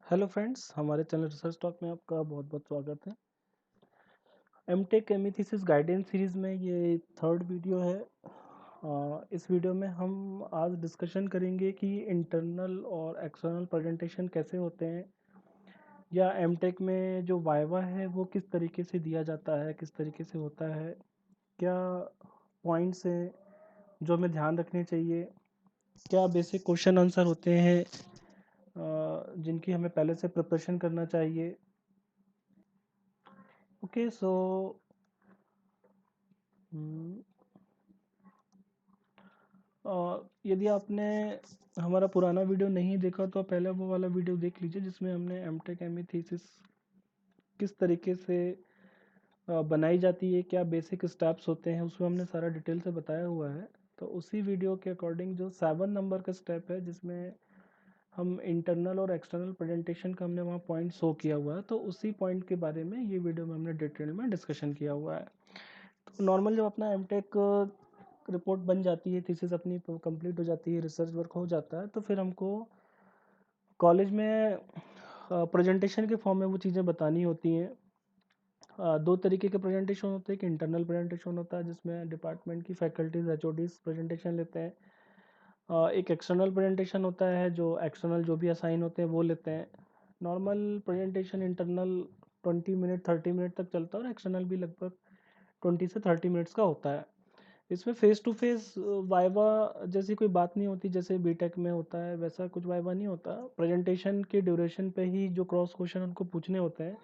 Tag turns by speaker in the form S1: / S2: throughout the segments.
S1: Hello friends, हमारे channel Research Talk में आपका बहुत बहुत स्वागत है। MTech ME thesis guidance series में ये थर्ड वीडियो है। इस वीडियो में हम आज डिस्कशन करेंगे कि इंटरनल और एक्सटर्नल प्रेजेंटेशन कैसे होते हैं, या एमटेक में जो वाइवा है वो किस तरीके से दिया जाता है, किस तरीके से होता है, क्या पॉइंट्स हैं जो हमें ध्यान रखने चाहिए, क्या बेसिक क्वेश्चन आंसर होते हैं जिनकी हमें पहले से प्रिपरेशन करना चाहिए। ओके सो यदि आपने हमारा पुराना वीडियो नहीं देखा तो पहले वो वाला वीडियो देख लीजिए जिसमें हमने एमटेक एमई थीसिस किस तरीके से बनाई जाती है, क्या बेसिक स्टेप्स होते हैं, उसमें हमने सारा डिटेल से बताया हुआ है। तो उसी वीडियो के अकॉर्डिंग जो 7 नंबर का स्टेप है जिसमें हम इंटरनल और एक्सटर्नल प्रेजेंटेशन का हमने वहाँ पॉइंट शो किया हुआ है, तो उसी पॉइंट के बारे में ये वीडियो में हमने डिटेल में डिस्कशन किया हुआ है। तो नॉर्मल जब अपना एमटेक रिपोर्ट बन जाती है, थीसिस अपनी कंप्लीट हो जाती है, रिसर्च वर्क हो जाता है, तो फिर हमको कॉलेज में प्रेजेंटेशन के फॉर्म में वो चीज़ें बतानी होती हैं। दो तरीके के प्रेजेंटेशन होते हैं। एक इंटरनल प्रेजेंटेशन होता है जिसमें डिपार्टमेंट की फैकल्टीज एचओडीज प्रेजेंटेशन लेते हैं। एक एक्सटर्नल प्रेजेंटेशन होता है जो एक्सटर्नल जो भी असाइन होते हैं वो लेते हैं। Normal presentation internal 20 minute 30 minute तक चलता है और एक्सटर्नल भी लगभग 20 से 30 मिनट्स का होता है। इसमें फेस टू फेस वाइवा जैसी कोई बात नहीं होती, जैसे बीटेक में होता है वैसा कुछ वाइवा नहीं होता। प्रेजेंटेशन के ड्यूरेशन पे ही जो क्रॉस क्वेश्चन उनको पूछने होते हैं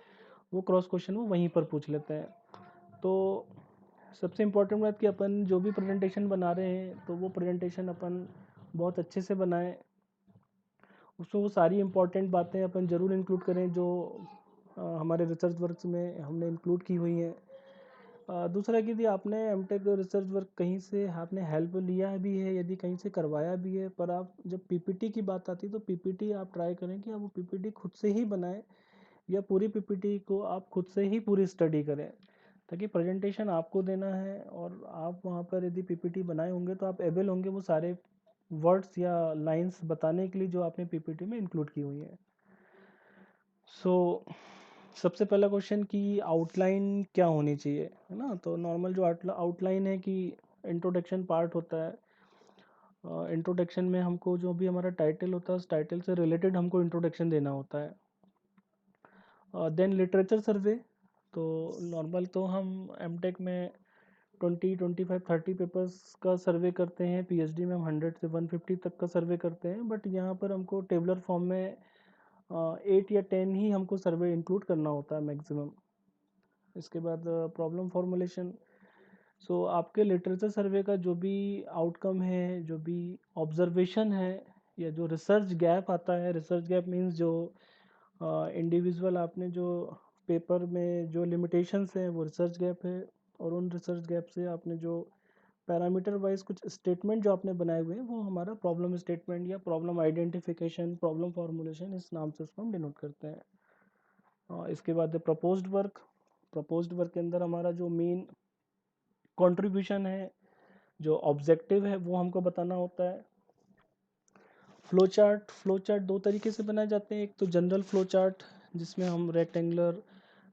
S1: वो क्रॉस क्वेश्चन वो वहीं पर पूछ लेते हैं। तो सबसे इम्पोर्टेंट बात कि अपन जो भी प्रेजेंटेशन बना रहे हैं तो वो प्रेजेंटेशन अपन बहुत अच्छे से बनाएं, उसमें वो सारी इम्पोर्टेंट बातें अपन ज़रूर इंक्लूड करें जो हमारे रिसर्च वर्क में हमने इंक्लूड की हुई हैं। दूसरा कि यदि आपने एमटेक रिसर्च वर्क कहीं से आपने हेल्प लिया भी है, यदि कहीं से करवाया भी है, पर आप जब पीपीटी की बात आती है तो पीपीटी आप ट्राई करें कि आप वो पीपीटी खुद से ही बनाएं, या पूरी पीपीटी को आप खुद से ही पूरी स्टडी करें, ताकि प्रेजेंटेशन आपको देना है और आप वहाँ पर यदि पीपीटी बनाए होंगे तो आप एबल होंगे वो सारे वर्ड्स या लाइंस बताने के लिए जो आपने पीपीटी में इंक्लूड की हुई है। सो सबसे पहला क्वेश्चन कि आउटलाइन क्या होनी चाहिए, है ना। तो नॉर्मल जो आउटलाइन है कि इंट्रोडक्शन पार्ट होता है। इंट्रोडक्शन में हमको जो भी हमारा टाइटल होता है उस टाइटल से रिलेटेड हमको इंट्रोडक्शन देना होता है। देन लिटरेचर सर्वे। तो नॉर्मल तो हम एमटेक में 20 25 30 पेपर्स का सर्वे करते हैं, पीएचडी में हम 100 से 150 तक का सर्वे करते हैं, बट यहाँ पर हमको टेबलर फॉर्म में 8 या 10 ही हमको सर्वे इंक्लूड करना होता है मैक्सिमम। इसके बाद प्रॉब्लम फॉर्मुलेशन। सो आपके लिटरेचर सर्वे का जो भी आउटकम है, जो भी ऑब्जर्वेशन है, या जो रिसर्च गैप आता है, रिसर्च गैप मीन्स जो इंडिविजुअल आपने जो पेपर में जो लिमिटेशंस हैं वो रिसर्च गैप है, और उन रिसर्च गैप से आपने जो पैरामीटर वाइज कुछ स्टेटमेंट जो आपने बनाए हुए हैं वो हमारा प्रॉब्लम स्टेटमेंट या प्रॉब्लम आइडेंटिफिकेशन, प्रॉब्लम फॉर्मुलेशन, इस नाम से उसको हम डिनोट करते हैं। इसके बाद प्रपोज्ड वर्क। प्रपोज्ड वर्क के अंदर हमारा जो मेन कंट्रीब्यूशन है, जो ऑब्जेक्टिव है, वो हमको बताना होता है। Flow chart. फ्लो चार्ट दो तरीके से बनाए जाते हैं। एक तो जनरल फ्लो चार्ट जिसमें हम रेक्टेंगुलर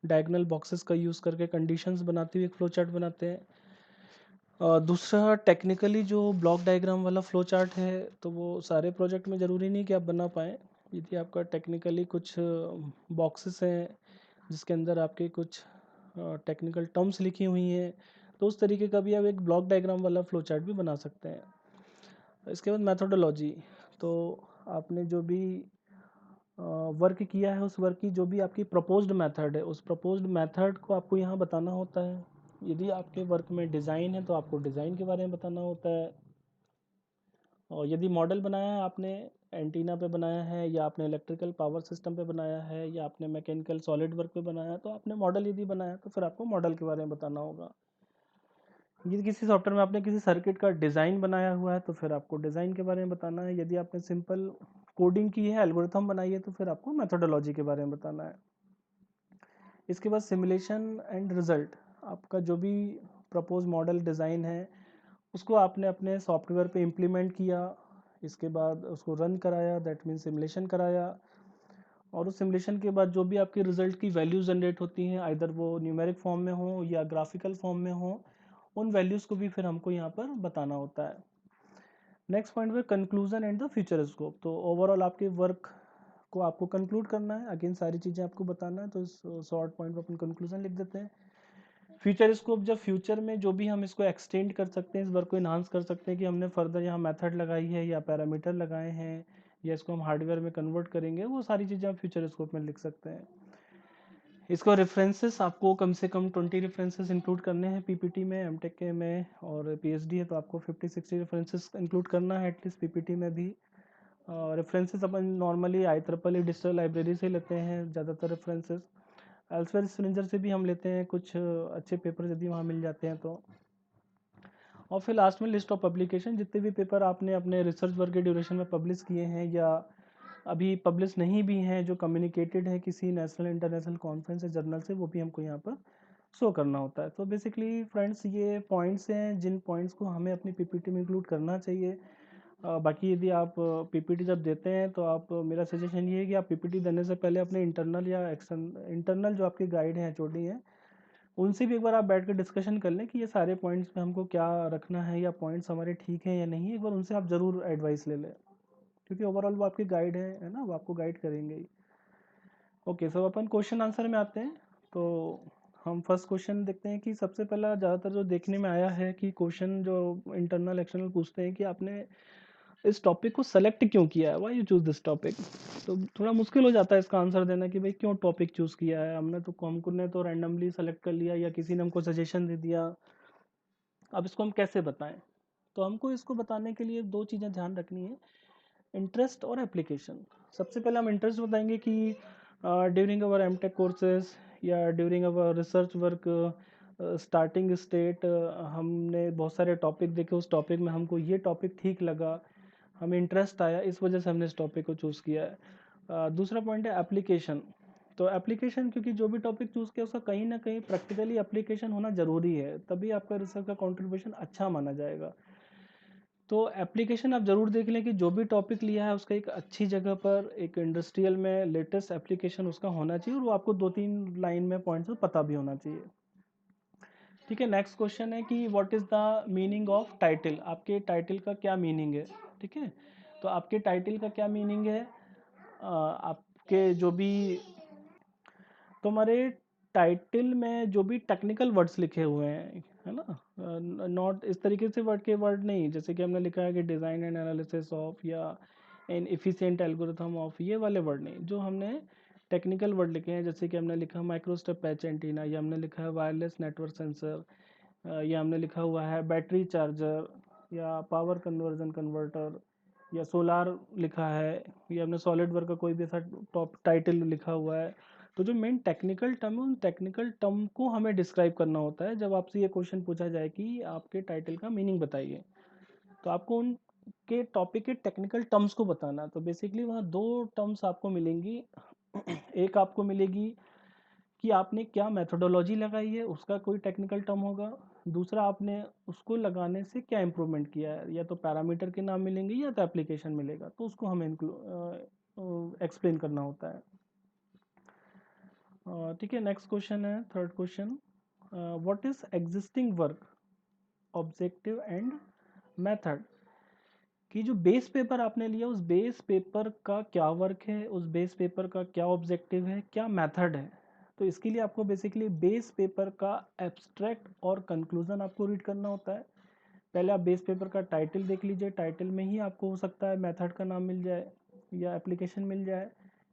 S1: डायगोनल बॉक्सेस का यूज़ करके कंडीशंस बनाते हुए एक फ्लो चार्ट बनाते हैं। दूसरा टेक्निकली जो ब्लॉक डायग्राम वाला फ्लो चार्ट है, तो वो सारे प्रोजेक्ट में ज़रूरी नहीं कि आप बना पाएँ। यदि आपका टेक्निकली कुछ बॉक्सेस हैं जिसके अंदर आपके कुछ टेक्निकल टर्म्स लिखी हुई हैं, तो उस तरीके का भी आप एक ब्लॉक डायग्राम वाला फ्लो चार्ट भी बना सकते हैं। इसके बाद मैथोडोलॉजी। तो आपने जो भी वर्क किया है उस वर्क की जो भी आपकी प्रपोज्ड मेथड है, उस प्रपोज्ड मेथड को आपको यहाँ बताना होता है। यदि आपके वर्क में डिज़ाइन है तो आपको डिज़ाइन के बारे में बताना होता है। और यदि मॉडल बनाया है आपने, एंटीना पे बनाया है, या आपने इलेक्ट्रिकल पावर सिस्टम पे बनाया है, या आपने मैकेनिकल सॉलिड वर्क पे बनाया है, तो आपने मॉडल यदि बनाया तो फिर आपको मॉडल के बारे में बताना होगा। यदि किसी सॉफ्टवेयर में आपने किसी सर्किट का डिज़ाइन बनाया हुआ है तो फिर आपको डिज़ाइन के बारे में बताना है। यदि आपने सिंपल कोडिंग की है, एल्गोरिथम बनाई है, तो फिर आपको मेथोडोलॉजी के बारे में बताना है। इसके बाद सिमुलेशन एंड रिजल्ट। आपका जो भी प्रपोज मॉडल डिज़ाइन है उसको आपने अपने सॉफ्टवेयर पे इम्प्लीमेंट किया, इसके बाद उसको रन कराया, दैट मीन्स सिमुलेशन कराया, और उस सिमुलेशन के बाद जो भी आपके रिजल्ट की वैल्यूज जनरेट होती हैं, आइदर वो न्यूमेरिक फॉर्म में हो या ग्राफिकल फॉर्म में हो, उन वैल्यूज़ को भी फिर हमको यहाँ पर बताना होता है। नेक्स्ट पॉइंट पे conclusion and the future scope. तो ओवरऑल आपके वर्क को आपको कंक्लूड करना है, अगेन सारी चीज़ें आपको बताना है, तो इस शॉर्ट पॉइंट पर अपन कंक्लूजन लिख देते हैं। फ्यूचर स्कोप, जब फ्यूचर में जो भी हम इसको एक्सटेंड कर सकते हैं, इस वर्क को इन्हांस कर सकते हैं कि हमने फर्दर यहाँ मेथड लगाई है या पैरामीटर लगाए हैं या इसको हम हार्डवेयर में कन्वर्ट करेंगे, वो सारी चीज़ें आप फ्यूचर स्कोप में लिख सकते हैं। इसको रेफरेंसेस आपको कम से कम 20 रेफरेंसेस इंक्लूड करने हैं पीपीटी में, एमटेक के में, और पीएचडी है तो आपको 50-60 रेफरेंसेस इंक्लूड करना है एटलीस्ट पीपीटी में भी। रेफरेंसेस अपन नॉर्मली IEEE डिजिटल लाइब्रेरी से लेते हैं ज़्यादातर रेफरेंसेस, एल्सवेयर स्ट्रेंजर से भी हम लेते हैं कुछ अच्छे पेपर यदि वहाँ मिल जाते हैं तो। और फिर लास्ट में लिस्ट ऑफ पब्लिकेशन, जितने भी पेपर आपने अपने रिसर्च वर्क के ड्यूरेशन में पब्लिश किए हैं या अभी पब्लिश नहीं भी हैं, जो कम्युनिकेटेड है किसी नेशनल इंटरनेशनल कॉन्फ्रेंस या जर्नल से, वो भी हमको यहाँ पर शो करना होता है। तो बेसिकली फ्रेंड्स ये पॉइंट्स हैं जिन पॉइंट्स को हमें अपनी पीपीटी में इंक्लूड करना चाहिए। बाकी यदि आप पीपीटी जब देते हैं तो आप, मेरा सजेशन ये है कि आप पीपीटी देने से पहले अपने इंटरनल या इंटरनल जो आपके गाइड हैं, एचओडी हैं, उनसे भी एक बार आप बैठ कर डिस्कशन कर लें कि ये सारे पॉइंट्स में हमको क्या रखना है या पॉइंट्स हमारे ठीक हैं या नहीं, एक बार उनसे आप ज़रूर एडवाइस ले लें, क्योंकि ओवरऑल वो आपके गाइड है ना, वो आपको गाइड करेंगे ही। ओके, सब अपन क्वेश्चन आंसर में आते हैं। तो हम फर्स्ट क्वेश्चन देखते हैं कि सबसे पहला ज़्यादातर जो देखने में आया है कि क्वेश्चन जो इंटरनल एक्सटर्नल पूछते हैं कि आपने इस टॉपिक को सेलेक्ट क्यों किया है, why you choose this topic. तो थोड़ा मुश्किल हो जाता है इसका आंसर देना कि भाई क्यों टॉपिक चूज़ किया है, हमको ने तो रैंडमली सेलेक्ट कर लिया या किसी ने हमको सजेशन दे दिया, अब इसको हम कैसे बताएं। तो हमको इसको बताने के लिए दो चीज़ें ध्यान रखनी है, इंटरेस्ट और एप्लीकेशन। सबसे पहले हम इंटरेस्ट बताएंगे कि ड्यूरिंग अवर एमटेक कोर्सेज या ड्यूरिंग अवर रिसर्च वर्क स्टार्टिंग स्टेट, हमने बहुत सारे टॉपिक देखे, उस टॉपिक में हमको ये टॉपिक ठीक लगा, हमें इंटरेस्ट आया, इस वजह से हमने इस टॉपिक को चूज़ किया है। दूसरा पॉइंट है एप्लीकेशन। तो एप्लीकेशन, क्योंकि जो भी टॉपिक चूज़ किया उसका कहीं ना कहीं प्रैक्टिकली एप्लीकेशन होना ज़रूरी है, तभी आपका रिसर्च का कंट्रीब्यूशन अच्छा माना जाएगा। तो एप्लीकेशन आप ज़रूर देख लें कि जो भी टॉपिक लिया है उसका एक अच्छी जगह पर एक इंडस्ट्रियल में लेटेस्ट एप्लीकेशन उसका होना चाहिए, और वो आपको 2-3 लाइन में पॉइंट्स पता भी होना चाहिए। ठीक है, नेक्स्ट क्वेश्चन है कि what is the meaning of title, आपके टाइटल का क्या मीनिंग है। ठीक है, तो आपके टाइटल का क्या मीनिंग है, आपके जो भी, तो हमारे टाइटल में जो भी टेक्निकल वर्ड्स लिखे हुए हैं, है ना, नॉट इस तरीके से वर्ड के वर्ड नहीं, जैसे कि हमने लिखा है कि डिज़ाइन एंड एनालिसिस ऑफ या एन एफिशिएंट एल्गोरिथम ऑफ, ये वाले वर्ड नहीं, जो हमने टेक्निकल वर्ड लिखे हैं, जैसे कि हमने लिखा माइक्रोस्टेप पैच एंटीना, या हमने लिखा है वायरलेस नेटवर्क सेंसर, या हमने लिखा हुआ है बैटरी चार्जर या पावर कन्वर्जन कन्वर्टर, या सोलार लिखा है, या हमने सॉलिड वर्क का कोई भी ऐसा टॉप टाइटल लिखा हुआ है। तो जो मेन टेक्निकल टर्म है, उन टेक्निकल टर्म को हमें डिस्क्राइब करना होता है। जब आपसे ये क्वेश्चन पूछा जाए कि आपके टाइटल का मीनिंग बताइए, तो आपको उनके टॉपिक के टेक्निकल टर्म्स को बताना। तो बेसिकली वहाँ दो टर्म्स आपको मिलेंगी। एक आपको मिलेगी कि आपने क्या मेथोडोलॉजी लगाई है, उसका कोई टेक्निकल टर्म होगा। दूसरा, आपने उसको लगाने से क्या इम्प्रूवमेंट किया है, या तो पैरामीटर के नाम मिलेंगे या तो एप्लीकेशन मिलेगा, तो उसको हमें एक्सप्लेन करना होता है। ठीक है, नेक्स्ट क्वेश्चन है, third question, what is existing work, objective and method. कि जो बेस पेपर आपने लिया, उस बेस पेपर का क्या वर्क है, उस बेस पेपर का क्या ऑब्जेक्टिव है, क्या मेथड है। तो इसके लिए आपको बेसिकली बेस पेपर का एब्स्ट्रैक्ट और कंक्लूजन आपको रीड करना होता है। पहले आप बेस पेपर का टाइटल देख लीजिए, टाइटल में ही आपको हो सकता है मेथड का नाम मिल जाए या एप्लीकेशन मिल जाए।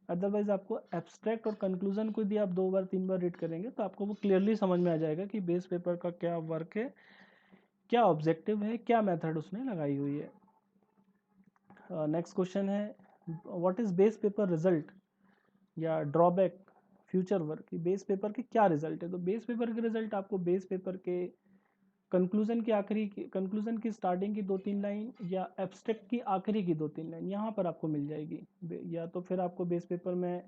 S1: अदरवाइज आपको एब्स्ट्रैक्ट और कंक्लूजन को यदि आप 2 बार 3 बार रीड करेंगे तो आपको वो क्लियरली समझ में आ जाएगा कि बेस पेपर का क्या वर्क है, क्या ऑब्जेक्टिव है, क्या मेथड उसने लगाई हुई है। नेक्स्ट क्वेश्चन है, what is base paper result या ड्रॉबैक फ्यूचर वर्क, की बेस पेपर के क्या रिजल्ट है। तो बेस पेपर के रिजल्ट आपको बेस पेपर के कंक्लूजन की स्टार्टिंग की 2-3 लाइन या एब्स्ट्रैक्ट की आखिरी की 2-3 लाइन यहाँ पर आपको मिल जाएगी। या तो फिर आपको बेस पेपर में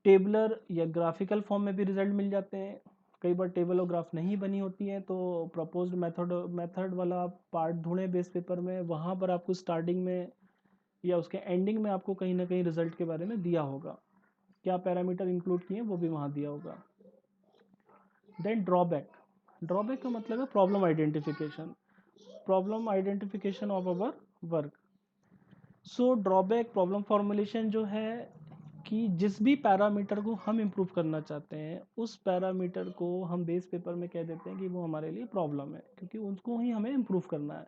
S1: टेबलर या ग्राफिकल फॉर्म में भी रिजल्ट मिल जाते हैं। कई बार टेबल और ग्राफ नहीं बनी होती है, तो प्रपोज्ड मेथड वाला पार्ट ढूंढें बेस पेपर में, वहाँ पर आपको स्टार्टिंग में या उसके एंडिंग में आपको कहीं ना कहीं रिजल्ट के बारे में दिया होगा। क्या पैरामीटर इंक्लूड किए वो भी वहाँ दिया होगा। देन ड्रॉबैक का मतलब है problem identification of our work. So drawback problem formulation जो है कि जिस भी पैरामीटर को हम इम्प्रूव करना चाहते हैं उस पैरामीटर को हम बेस पेपर में कह देते हैं कि वो हमारे लिए प्रॉब्लम है, क्योंकि उसको ही हमें इम्प्रूव करना है।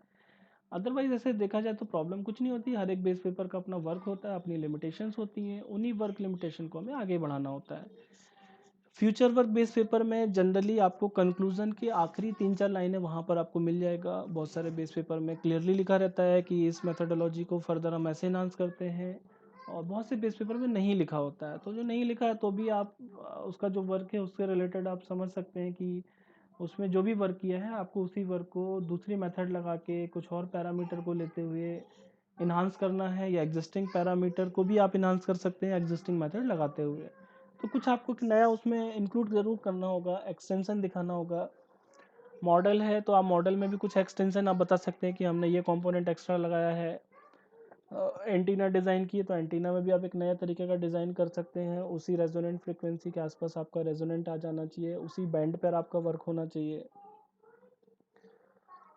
S1: अदरवाइज ऐसे देखा जाए तो प्रॉब्लम कुछ नहीं होती, हर एक बेस पेपर का अपना वर्क होता है, अपनी लिमिटेशंस होती हैं, उन्हीं वर्क लिमिटेशन को हमें आगे बढ़ाना होता है। फ्यूचर वर्क बेस पेपर में जनरली आपको कंक्लूजन की आखिरी 3-4 लाइनें वहाँ पर आपको मिल जाएगा। बहुत सारे बेस पेपर में क्लियरली लिखा रहता है कि इस मेथडोलॉजी को फर्दर हम ऐसे इन्हांस करते हैं, और बहुत से बेस पेपर में नहीं लिखा होता है। तो जो नहीं लिखा है तो भी आप उसका जो वर्क है उससे रिलेटेड आप समझ सकते हैं कि उसमें जो भी वर्क किया है आपको उसी वर्क को दूसरी मेथड लगा के कुछ और पैरामीटर को लेते हुए इन्हांस करना है, या एग्जिस्टिंग पैरामीटर को भी आप इन्हांस कर सकते हैं एग्जिस्टिंग मेथड लगाते हुए। तो कुछ आपको नया उसमें इंक्लूड ज़रूर करना होगा, एक्सटेंशन दिखाना होगा। मॉडल है तो आप मॉडल में भी कुछ एक्सटेंशन आप बता सकते हैं कि हमने ये कंपोनेंट एक्स्ट्रा लगाया है। एंटीना डिज़ाइन की तो एंटीना में भी आप एक नया तरीके का डिज़ाइन कर सकते हैं, उसी रेजोनेंट फ्रिक्वेंसी के आसपास आपका रेजोनेंट आ जाना चाहिए, उसी बैंड पर आपका वर्क होना चाहिए।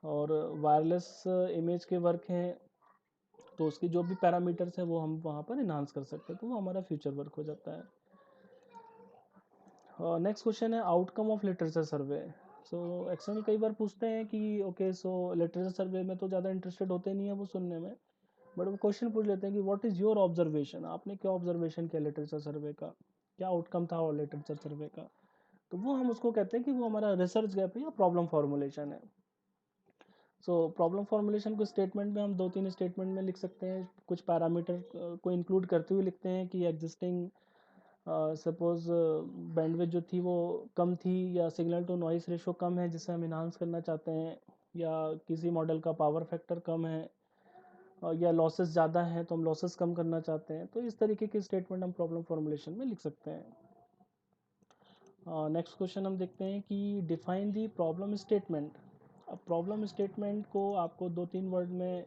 S1: और वायरलेस इमेज के वर्क हैं तो उसकी जो भी पैरामीटर्स है वो हम वहाँ पर इन्हांस कर सकते हैं, तो वो हमारा फ्यूचर वर्क हो जाता है। नेक्स्ट क्वेश्चन है outcome of literature survey. So external कई बार पूछते हैं कि ओके सो लिटरेचर सर्वे में तो ज़्यादा इंटरेस्टेड होते नहीं है वो सुनने में, बट वो क्वेश्चन पूछ लेते हैं कि व्हाट इज़ योर ऑब्जर्वेशन, आपने क्या ऑब्जर्वेशन किया लिटरेचर सर्वे का, क्या आउटकम था और लिटरेचर सर्वे का। तो वो हम उसको कहते हैं कि वो हमारा रिसर्च गैप है या प्रॉब्लम फॉर्मुलेशन है। सो प्रॉब्लम फॉर्मुलेशन को स्टेटमेंट में हम 2-3 स्टेटमेंट में लिख सकते हैं, कुछ पैरामीटर को इंक्लूड करते हुए लिखते हैं कि एग्जिस्टिंग सपोज बैंडविड्थ जो थी वो कम थी, या सिग्नल टू नॉइस रेशो कम है जिसे हम इन्हांस करना चाहते हैं, या किसी मॉडल का पावर फैक्टर कम है, या लॉसेस ज़्यादा हैं तो हम लॉसेस कम करना चाहते हैं। तो इस तरीके के स्टेटमेंट हम प्रॉब्लम फॉर्मुलेशन में लिख सकते हैं। नेक्स्ट क्वेश्चन हम देखते हैं कि डिफाइन दी प्रॉब्लम स्टेटमेंट। अब प्रॉब्लम स्टेटमेंट को आपको 2-3 वर्ड में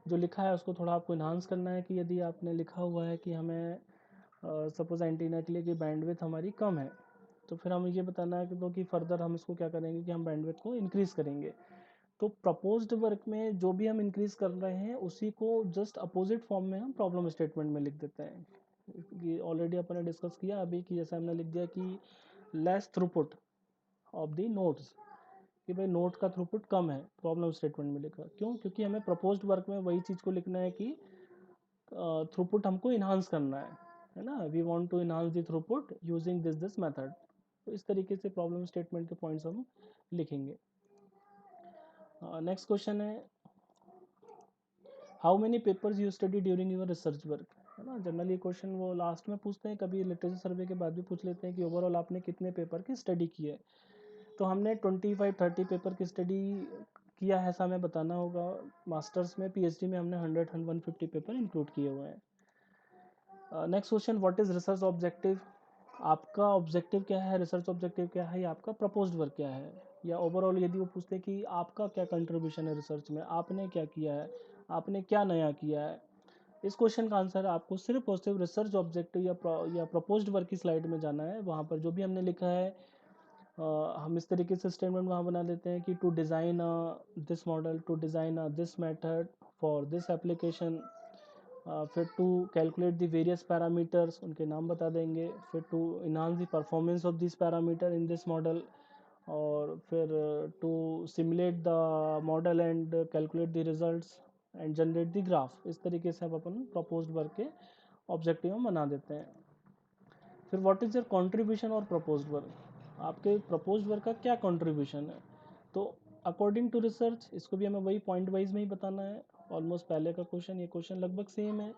S1: जो लिखा है उसको थोड़ा आपको इन्हांस करना है, कि यदि आपने लिखा हुआ है कि हमें सपोज एंटीना के लिए कि बैंडविड्थ हमारी कम है, तो फिर हमें ये बताना है कि तो कि फर्दर हम इसको क्या करेंगे कि हम बैंडविड्थ को इंक्रीज़ करेंगे। तो प्रपोज्ड वर्क में जो भी हम इंक्रीज़ कर रहे हैं उसी को जस्ट अपोजिट फॉर्म में हम प्रॉब्लम स्टेटमेंट में लिख देते हैं। ये ऑलरेडी अपन ने डिस्कस किया अभी कि जैसे हमने लिख दिया कि less throughput of the notes, कि भाई नोट का थ्रूपुट कम है, प्रॉब्लम स्टेटमेंट में लिखा। क्यों? क्योंकि हमें प्रपोज्ड वर्क में वही चीज़ को लिखना है कि थ्रूपुट हमको इन्हांस करना है ना, we want to enhance the throughput using this method. तो इस तरीके से प्रॉब्लम स्टेटमेंट के पॉइंट्स हम लिखेंगे। नेक्स्ट क्वेश्चन है how many papers you study during your research work, है ना। जनरली क्वेश्चन वो लास्ट में पूछते हैं, कभी लिटरेचर सर्वे के बाद भी पूछ लेते हैं कि ओवरऑल आपने कितने पेपर की स्टडी की है। तो हमने 25-30 पेपर की स्टडी किया है ऐसा हमें बताना होगा। मास्टर्स में पीएचडी में हमने 100-150 पेपर इंक्लूड किए हुए हैं। Next question what is research objective. आपका ऑब्जेक्टिव क्या है, रिसर्च ऑब्जेक्टिव क्या है, या आपका प्रपोज्ड वर्क क्या है, या ओवरऑल यदि वो पूछते हैं कि आपका क्या कंट्रीब्यूशन है रिसर्च में, आपने क्या किया है, आपने क्या नया किया है। इस क्वेश्चन का आंसर आपको सिर्फ और सिर्फ रिसर्च ऑब्जेक्टिव या प्रपोज्ड वर्क की स्लाइड में जाना है। वहाँ पर जो भी हमने लिखा है हम इस तरीके से स्टेटमेंट वहाँ बना देते हैं कि to design this model, to design this method for this application, फिर to calculate the various parameters, उनके नाम बता देंगे, फिर to enhance the performance of this parameter in this model, और फिर to simulate the model and calculate the results and generate the graph. इस तरीके से हम अपन प्रपोज्ड वर्क के ऑब्जेक्टिव हम बना देते हैं। फिर व्हाट इज़ योर कंट्रीब्यूशन और प्रपोज्ड वर्क, आपके प्रपोज्ड वर्क का क्या कंट्रीब्यूशन है। तो अकॉर्डिंग टू रिसर्च इसको भी हमें वही पॉइंट वाइज में ही बताना है। ऑलमोस्ट पहले का क्वेश्चन ये क्वेश्चन लगभग सेम है।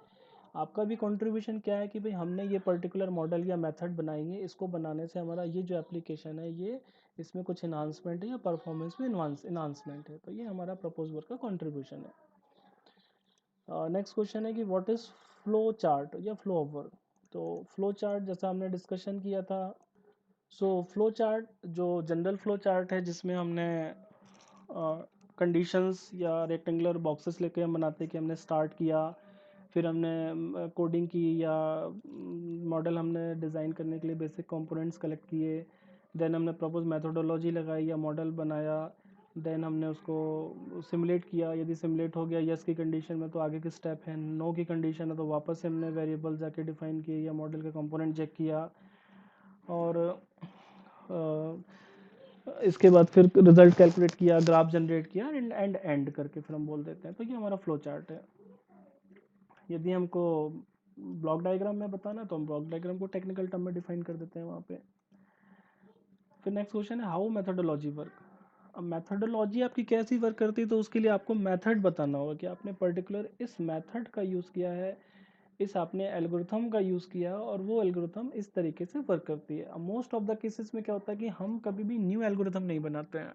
S1: आपका भी कंट्रीब्यूशन क्या है कि भाई हमने ये पर्टिकुलर मॉडल या मेथड बनाई है, इसको बनाने से हमारा ये जो एप्लीकेशन है ये इसमें कुछ इन्हांसमेंट है या परफॉर्मेंस में इन्हांसमेंट है, तो ये हमारा प्रपोज वर्क का कंट्रीब्यूशन है। नेक्स्ट क्वेश्चन है कि व्हाट इज़ फ्लो चार्ट या फ्लो ऑफ वर्क। तो फ्लो चार्ट जैसा हमने डिस्कशन किया था, सो फ्लो चार्ट जो जनरल फ्लो चार्ट है जिसमें हमने कंडीशंस या रेक्टेंगुलर बॉक्सेस लेके हम बनाते हैं कि हमने स्टार्ट किया, फिर हमने कोडिंग की या मॉडल हमने डिज़ाइन करने के लिए बेसिक कंपोनेंट्स कलेक्ट किए, देन हमने प्रपोज मेथोडोलॉजी लगाई या मॉडल बनाया, देन हमने उसको सिमुलेट किया, यदि सिमुलेट हो गया यस की कंडीशन में तो आगे की स्टेप है, नो की कंडीशन है तो वापस से हमने वेरिएबल जाके डिफाइन किए या मॉडल के कंपोनेंट चेक किया, और इसके बाद फिर रिजल्ट कैलकुलेट किया, ग्राफ जनरेट किया, एंड करके फिर हम बोल देते हैं। तो ये हमारा फ्लो चार्ट है। यदि हमको ब्लॉक डायग्राम में बताना है तो हम ब्लॉक डायग्राम को टेक्निकल टर्म में डिफाइन कर देते हैं वहाँ पे। फिर नेक्स्ट क्वेश्चन है हाउ मेथोडोलॉजी वर्क। अब मेथोडोलॉजी आपकी कैसी वर्क करती है, तो उसके लिए आपको मेथड बताना होगा कि आपने पर्टिकुलर इस मेथड का यूज़ किया है, इस आपने एल्गोरिथम का यूज़ किया है, और वो एल्गोरिथम इस तरीके से वर्क करती है। अब मोस्ट ऑफ द केसेस में क्या होता है कि हम कभी भी न्यू एल्गोरिथम नहीं बनाते हैं।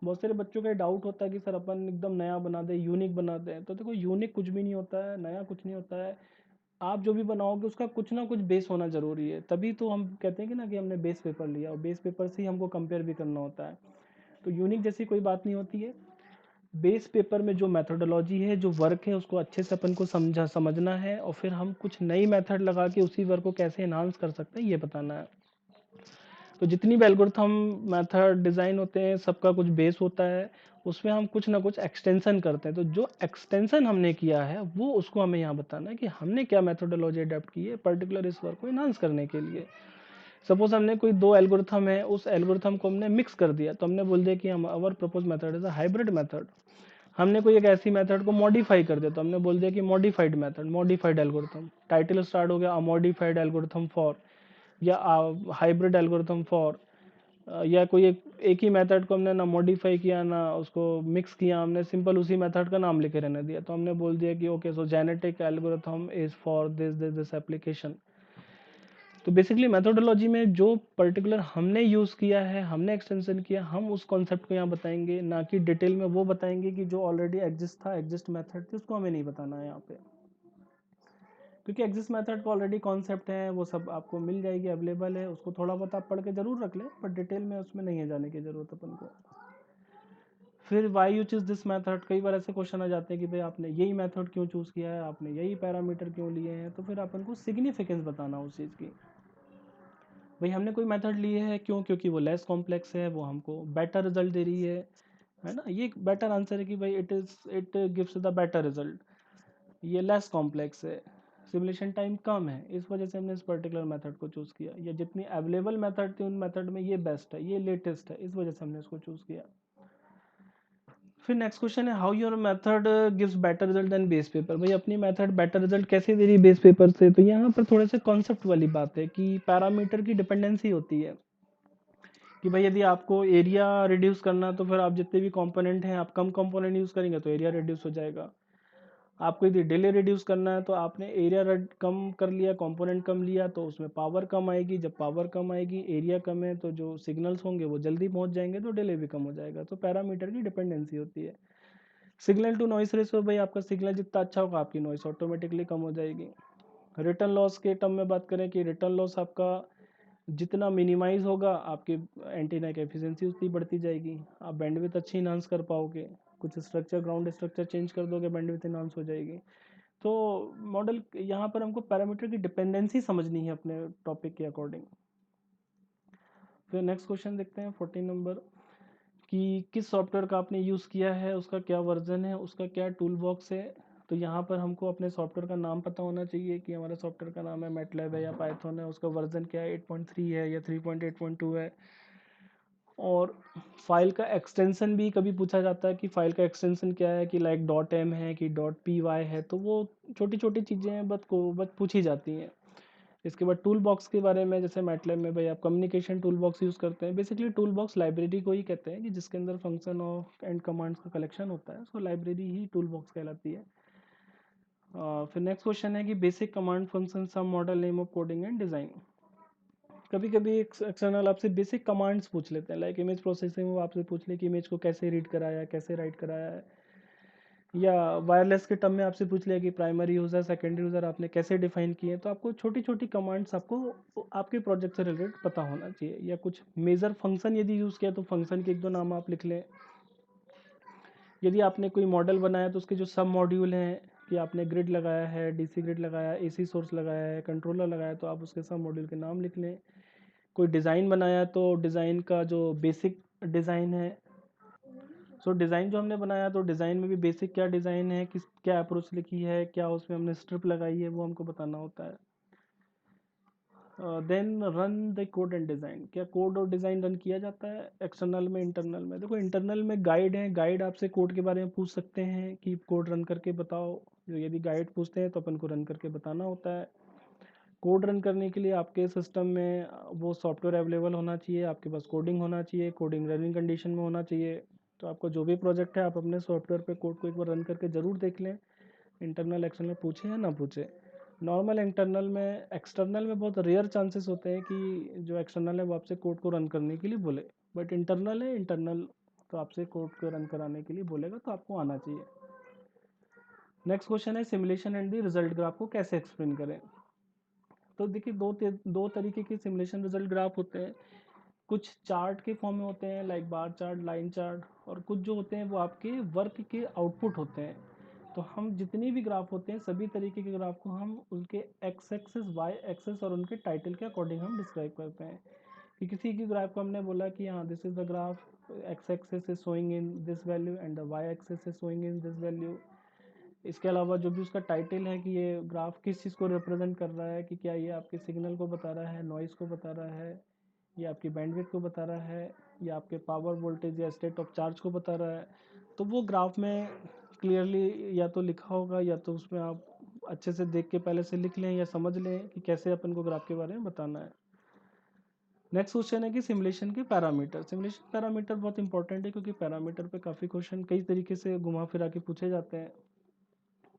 S1: बहुत सारे बच्चों का डाउट होता है कि सर अपन एकदम नया बना दे, यूनिक बना दे। तो देखो यूनिक कुछ भी नहीं होता है, नया कुछ नहीं होता है। आप जो भी बनाओगे उसका कुछ ना कुछ बेस होना जरूरी है, तभी तो हम कहते हैं कि ना कि हमने बेस पेपर लिया, और बेस पेपर से ही हमको कंपेयर भी करना होता है। तो यूनिक जैसी कोई बात नहीं होती है। बेस पेपर में जो मेथोडोलॉजी है, जो वर्क है, उसको अच्छे से अपन को समझना है, और फिर हम कुछ नई मेथड लगा के उसी वर्क को कैसे एनहांस कर सकते हैं ये बताना है। तो जितनी भी एल्गोरिथम मेथड डिज़ाइन होते हैं सबका कुछ बेस होता है, उसमें हम कुछ ना कुछ एक्सटेंशन करते हैं। तो जो एक्सटेंशन हमने किया है वो उसको हमें यहाँ बताना है कि हमने क्या मेथोडोलॉजी अडेप्ट की है पर्टिकुलर इस वर्क को एनहांस करने के लिए। सपोज हमने कोई दो एल्गोरिथम है, उस एल्गोरिथम को हमने मिक्स कर दिया, तो हमने बोल दिया कि हम our propose method is a hybrid method. हमने कोई एक ऐसी मेथड को मॉडिफाई कर दिया, तो हमने बोल दिया कि modified method, modified algorithm. Title start हो गया अ मॉडिफाइड एल्गोरिथम फॉर, या हाइब्रिड एल्गोरिथम फॉर, या कोई एक ही मेथड को हमने ना मॉडिफाई किया ना उसको मिक्स किया, हमने सिंपल उसी मेथड का नाम लिखे रहने दिया। तो हमने बोल दिया कि okay so genetic algorithm is for this this this application. तो बेसिकली मेथोडोलॉजी में जो पर्टिकुलर हमने यूज़ किया है, हमने एक्सटेंशन किया, हम उस कॉन्सेप्ट को यहाँ बताएंगे, ना कि डिटेल में वो बताएंगे कि जो ऑलरेडी एग्जिस्ट था, एग्जिस्ट मेथड थी, उसको हमें नहीं बताना है यहाँ पे। क्योंकि एग्जिस्ट मेथड का ऑलरेडी कॉन्सेप्ट है, वो सब आपको मिल जाएगी, अवेलेबल है, उसको थोड़ा बहुत आप पढ़ के जरूर रख लें, पर डिटेल में उसमें नहीं है जाने की जरूरत अपन को। फिर why you choose this method, कई बार ऐसे क्वेश्चन आ जाते हैं कि भाई आपने यही मेथड क्यों चूज़ किया है, आपने यही पैरामीटर क्यों लिए हैं, तो फिर अपन को सिग्निफिकेंस बताना उस चीज़ की। भाई हमने कोई मेथड लिए है क्यों, क्योंकि वो लेस कॉम्प्लेक्स है, वो हमको बेटर रिजल्ट दे रही है ना। ये एक बेटर आंसर है कि भाई it gives the better result. ये लेस कॉम्प्लेक्स है, सिमुलेशन टाइम कम है, इस वजह से हमने इस पर्टिकुलर मेथड को चूज़ किया। या जितनी अवेलेबल मेथड थी उन मेथड में ये बेस्ट है, ये लेटेस्ट है, इस वजह से हमने इसको चूज़ किया। फिर नेक्स्ट क्वेश्चन है how your method gives better result than base paper. भाई अपनी मेथड बेटर रिजल्ट कैसे दे रही है बेस पेपर से, तो यहाँ पर थोड़े से कॉन्सेप्ट वाली बात है कि पैरामीटर की डिपेंडेंसी होती है कि भाई यदि आपको एरिया रिड्यूस करना तो फिर आप जितने भी कंपोनेंट हैं आप कम कंपोनेंट यूज़ करेंगे तो एरिया रिड्यूस हो जाएगा। आपको यदि डिले रिड्यूस करना है तो आपने एरिया कम कर लिया, कंपोनेंट कम लिया, तो उसमें पावर कम आएगी। जब पावर कम आएगी, एरिया कम है, तो जो सिग्नल्स होंगे वो जल्दी पहुंच जाएंगे, तो डिले भी कम हो जाएगा। तो पैरामीटर की डिपेंडेंसी होती है। सिग्नल टू नॉइस रेशियो, भाई आपका सिग्नल जितना अच्छा होगा आपकी नॉइस ऑटोमेटिकली कम हो जाएगी। रिटर्न लॉस के टर्म में बात करें कि रिटर्न लॉस आपका जितना मिनिमाइज होगा आपकी एंटीना की एफिशिएंसी उतनी बढ़ती जाएगी, आप बैंडविड्थ अच्छी इनहांस कर पाओगे। कुछ स्ट्रक्चर, ग्राउंड स्ट्रक्चर चेंज कर दोगे, बैंडविड्थ इनहांस हो जाएगी। तो मॉडल यहाँ पर हमको पैरामीटर की डिपेंडेंसी समझनी है अपने टॉपिक के अकॉर्डिंग। फिर नेक्स्ट क्वेश्चन देखते हैं 14 नंबर, कि किस सॉफ्टवेयर का आपने यूज़ किया है, उसका क्या वर्जन है, उसका क्या टूल बॉक्स है। तो यहाँ पर हमको अपने सॉफ्टवेयर का नाम पता होना चाहिए कि हमारा सॉफ्टवेयर का नाम है मैटलैब है या पाइथन है, उसका वर्जन क्या है, 8.3 है या 3.8.2 है। और फाइल का एक्सटेंशन भी कभी पूछा जाता है कि फाइल का एक्सटेंशन क्या है, कि लाइक डॉट एम है कि डॉट पी वाई है। तो वो छोटी छोटी चीज़ें हैं बस पूछी जाती हैं। इसके बाद टूल बॉक्स के बारे में, जैसे मैटलैब में भाई आप कम्युनिकेशन टूल बॉक्स यूज़ करते हैं। बेसिकली टूल बॉक्स लाइब्रेरी को ही कहते हैं कि जिसके अंदर फंक्शन ऑफ एंड कमांड्स का कलेक्शन होता है, उसको लाइब्रेरी ही टूल बॉक्स कहलाती है। फिर नेक्स्ट क्वेश्चन है कि basic command function some model name of coding and design. कभी कभी एक्सटर्नल आपसे बेसिक कमांड्स पूछ लेते हैं, लाइक इमेज प्रोसेसिंग वो आपसे पूछ ले कि इमेज को कैसे रीड कराया, कैसे राइट कराया है। या वायरलेस के टर्म में आपसे पूछ लिया कि प्राइमरी यूज़र, सेकेंडरी यूज़र आपने कैसे डिफाइन किए। तो आपको छोटी छोटी कमांड्स आपको आपके प्रोजेक्ट से रिलेटेड पता होना चाहिए। या कुछ मेजर फंक्शन यदि यूज़ किया तो फंक्शन के एक दो नाम आप लिख लें। यदि आपने कोई मॉडल बनाया तो उसके जो सब मॉड्यूल हैं, कि आपने ग्रिड लगाया है, डीसी ग्रिड लगाया, एसी सोर्स लगाया है, कंट्रोलर लगाया, तो आप उसके साथ मॉड्यूल के नाम लिख लें। कोई डिज़ाइन बनाया तो डिज़ाइन का जो बेसिक डिज़ाइन है, सो डिज़ाइन जो हमने बनाया तो डिज़ाइन में भी बेसिक क्या डिज़ाइन है, किस क्या अप्रोच लिखी है, क्या उसमें हमने स्ट्रिप लगाई है, वो हमको बताना होता है। Then run the code and design, क्या कोड और डिज़ाइन रन किया जाता है एक्सटर्नल में, इंटरनल में? देखो इंटरनल में गाइड है, गाइड आपसे कोड के बारे में पूछ सकते हैं कि कोड रन करके बताओ, जो यदि गाइड पूछते हैं तो अपन को रन करके बताना होता है। कोड रन करने के लिए आपके सिस्टम में वो सॉफ्टवेयर अवेलेबल होना चाहिए, आपके पास कोडिंग होना चाहिए, कोडिंग रनिंग कंडीशन में होना चाहिए। तो आपको जो भी प्रोजेक्ट है आप अपने सॉफ्टवेयर पे कोड को एक बार रन करके ज़रूर देख लें, इंटरनल एक्सटर्नल पूछे या ना पूछे। नॉर्मल इंटरनल में, एक्सटर्नल में बहुत रेयर चांसेस होते हैं कि जो एक्सटर्नल है वो आपसे कोड को रन करने के लिए बोले, बट इंटरनल है, इंटरनल तो आपसे कोड को रन कराने के लिए बोलेगा, तो आपको आना चाहिए। नेक्स्ट क्वेश्चन है simulation and the result graph को कैसे एक्सप्लेन करें। तो देखिए दो तरीके के सिमुलेशन रिजल्ट ग्राफ होते हैं। कुछ चार्ट के फॉर्म में होते हैं, like bar chart, line chart, और कुछ जो होते हैं वो आपके वर्क के आउटपुट होते हैं। तो हम जितनी भी ग्राफ होते हैं सभी तरीके के ग्राफ को हम उनके एक्स एक्सेस, वाई एक्सेस और उनके टाइटल के अकॉर्डिंग हम डिस्क्राइब करते हैं। कि किसी की ग्राफ को हमने बोला कि हाँ this is the graph, X axis is showing in this value and the Y axis is showing in this value. इसके अलावा जो भी उसका टाइटल है कि ये ग्राफ किस चीज़ को रिप्रेजेंट कर रहा है, कि क्या ये आपके सिग्नल को बता रहा है, नॉइज़ को बता रहा है, ये आपकी बैंडविड्थ को बता रहा है, या आपके पावर, वोल्टेज या स्टेट ऑफ चार्ज को बता रहा है। तो वो ग्राफ में क्लियरली या तो लिखा होगा या तो उसमें आप अच्छे से देख के पहले से लिख लें या समझ लें कि कैसे अपन को ग्राफ के बारे में बताना है। नेक्स्ट क्वेश्चन है कि सिमुलेशन के पैरामीटर। सिमुलेशन पैरामीटर बहुत इंपॉर्टेंट है क्योंकि पैरामीटर पे काफ़ी क्वेश्चन कई तरीके से घुमा फिरा के पूछे जाते हैं।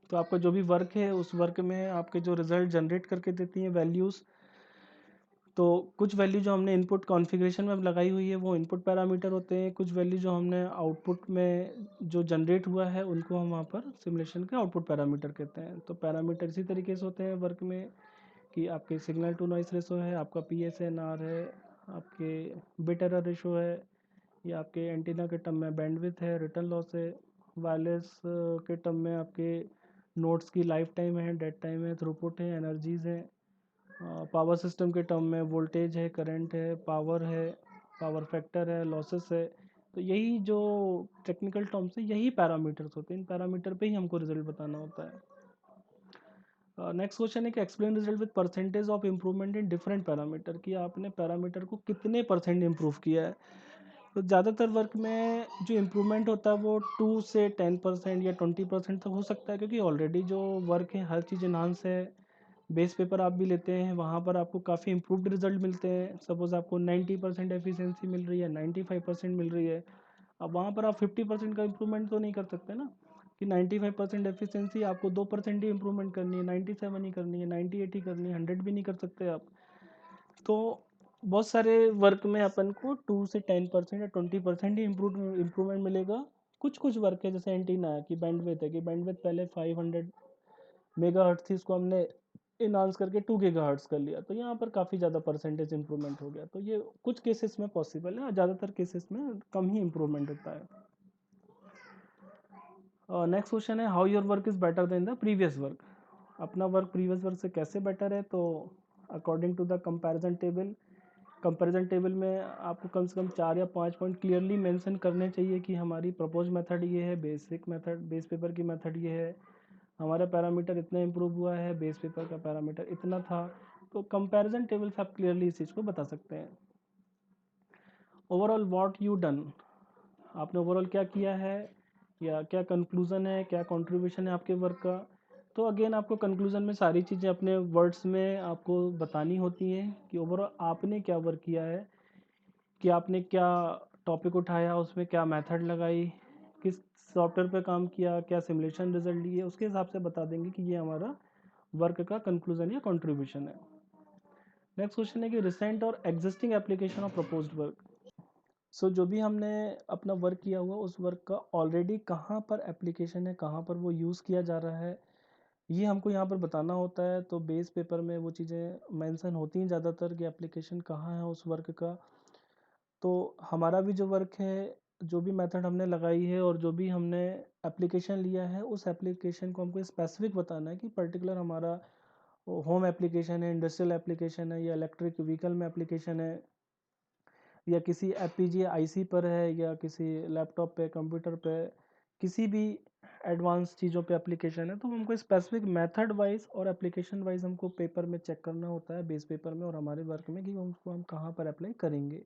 S1: तो आपका जो भी वर्क है उस वर्क में आपके जो रिजल्ट जनरेट करके देती हैं वैल्यूज़, तो कुछ वैल्यू जो हमने इनपुट कॉन्फ़िगरेशन में लगाई हुई है वो इनपुट पैरामीटर होते हैं, कुछ वैल्यू जो हमने आउटपुट में जो जनरेट हुआ है उनको हम वहाँ पर सिमुलेशन के आउटपुट पैरामीटर कहते हैं। तो पैरामीटर इसी तरीके से होते हैं वर्क में कि आपके सिग्नल टू नॉइस रेशो है, आपका PSNR है, आपके बिट एरर रेशो है, या आपके एंटीना के टर्म में बैंडविड्थ है, रिटर्न लॉस है, वायरलेस के टर्म में आपके नोड्स की लाइफ टाइम है, डेड टाइम है, थ्रूपुट है, एनर्जीज है, पावर सिस्टम के टर्म में वोल्टेज है, करंट है, पावर फैक्टर है, लॉसेस है। तो यही जो टेक्निकल टर्म्स है यही पैरामीटर्स होते हैं, इन पैरामीटर पे ही हमको रिजल्ट बताना होता है। नेक्स्ट क्वेश्चन है कि explain result with percentage of improvement in different parameter, कि आपने पैरामीटर को कितने परसेंट इम्प्रूव किया है। तो ज़्यादातर वर्क में जो इम्प्रूवमेंट होता है वो 2 से 10% या 20% तक हो सकता है, क्योंकि ऑलरेडी जो वर्क है हर चीज़ इन्हांस है। बेस पेपर आप भी लेते हैं वहाँ पर आपको काफ़ी इम्प्रूव्ड रिजल्ट मिलते हैं। सपोज़ आपको 90% एफिशिएंसी मिल रही है, 95% मिल रही है, अब वहाँ पर आप 50% का इम्प्रूवमेंट तो नहीं कर सकते ना, कि 95% एफिशिएंसी आपको 2% ही इम्प्रूवमेंट करनी है, 97 ही करनी है, 98 ही करनी है, 100 भी नहीं कर सकते आप। तो बहुत सारे वर्क में अपन को 2 से 10% या 20% ही इम्प्रूवमेंट मिलेगा। कुछ कुछ वर्क है जैसे एंटीना है कि बैंडविड्थ है, कि बैंडविड्थ पहले 500 मेगाहर्ट्ज थी, इसको हमने इनहांस करके 2 गीगाहर्ट्ज कर लिया, तो यहाँ पर काफ़ी ज़्यादा परसेंटेज इंप्रूवमेंट हो गया। तो ये कुछ केसेस में पॉसिबल है और ज़्यादातर केसेस में कम ही इंप्रूवमेंट होता है। नेक्स्ट क्वेश्चन है how your work is better than the previous work. अपना वर्क प्रीवियस वर्क से कैसे बेटर है, तो according to the comparison table में आपको कम से कम 4 या 5 पॉइंट क्लियरली मेंशन करने चाहिए कि हमारी प्रपोज मेथड ये है, बेसिक मेथड, बेस पेपर की मेथड ये है, हमारा पैरामीटर इतना इम्प्रूव हुआ है, बेस पेपर का पैरामीटर इतना था। तो कंपैरिजन टेबल से आप क्लियरली इस चीज़ को बता सकते हैं। ओवरऑल व्हाट यू डन, आपने ओवरऑल क्या किया है, या क्या कंक्लूज़न है, क्या कंट्रीब्यूशन है आपके वर्क का। तो अगेन आपको कंक्लूज़न में सारी चीज़ें अपने वर्ड्स में आपको बतानी होती हैं कि ओवरऑल आपने क्या वर्क किया है, कि आपने क्या टॉपिक उठाया, उसमें क्या मेथड लगाई, किस सॉफ्टवेयर पे काम किया, क्या सिमुलेशन रिजल्ट लिए, उसके हिसाब से बता देंगे कि ये हमारा वर्क का कंक्लूजन या कंट्रीब्यूशन है। नेक्स्ट क्वेश्चन है कि रिसेंट और existing application of proposed work. So जो भी हमने अपना वर्क किया हुआ उस वर्क का ऑलरेडी कहाँ पर एप्लीकेशन है, कहाँ पर वो यूज़ किया जा रहा है, ये हमको यहाँ पर बताना होता है। तो बेस पेपर में वो चीज़ें मेंशन होती हैं ज़्यादातर कि एप्लीकेशन कहाँ है उस वर्क का। तो हमारा भी जो वर्क है जो भी मेथड हमने लगाई है और जो भी हमने एप्लीकेशन लिया है, उस एप्लीकेशन को हमको स्पेसिफिक बताना है कि पर्टिकुलर हमारा होम एप्लीकेशन है, इंडस्ट्रियल एप्लीकेशन है, या इलेक्ट्रिक व्हीकल में एप्लीकेशन है, या किसी एफपीजीए आईसी पर है, या किसी लैपटॉप पे, कंप्यूटर पे, किसी भी एडवांस चीज़ों पे एप्लीकेशन है। तो हमको स्पेसिफिक मेथड वाइज और एप्लीकेशन वाइज हमको पेपर में चेक करना होता है, बेस पेपर में और हमारे वर्क में, कि उसको हम कहाँ पर अप्लाई करेंगे।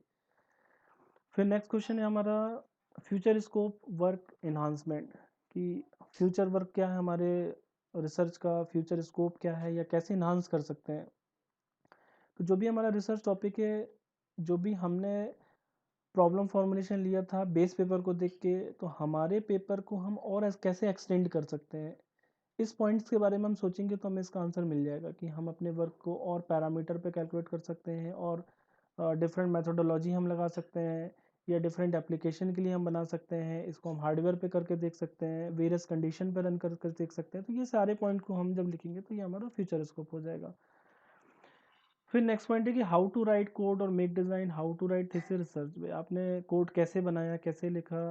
S1: फिर नेक्स्ट क्वेश्चन है हमारा फ्यूचर स्कोप वर्क इन्हांसमेंट, कि फ्यूचर वर्क क्या है, हमारे रिसर्च का फ्यूचर स्कोप क्या है, या कैसे इन्हांस कर सकते हैं। तो जो भी हमारा रिसर्च टॉपिक है, जो भी हमने प्रॉब्लम फॉर्मुलेशन लिया था बेस पेपर को देख के, तो हमारे पेपर को हम और कैसे एक्सटेंड कर सकते हैं, इस पॉइंट्स के बारे में हम सोचेंगे तो हमें इसका आंसर मिल जाएगा कि हम अपने वर्क को और पैरामीटर पे कैलकुलेट कर सकते हैं, और डिफरेंट मेथोडोलॉजी हम लगा सकते हैं, या डिफरेंट एप्लीकेशन के लिए हम बना सकते हैं, इसको हम हार्डवेयर पे करके देख सकते हैं, वेरियस कंडीशन पे रन कर देख सकते हैं। तो ये सारे पॉइंट को हम जब लिखेंगे तो ये हमारा फ्यूचर स्कोप हो जाएगा। फिर नेक्स्ट पॉइंट है कि हाउ टू राइट कोड और make design, how to write thesis research. भाई आपने कोड कैसे बनाया, कैसे लिखा,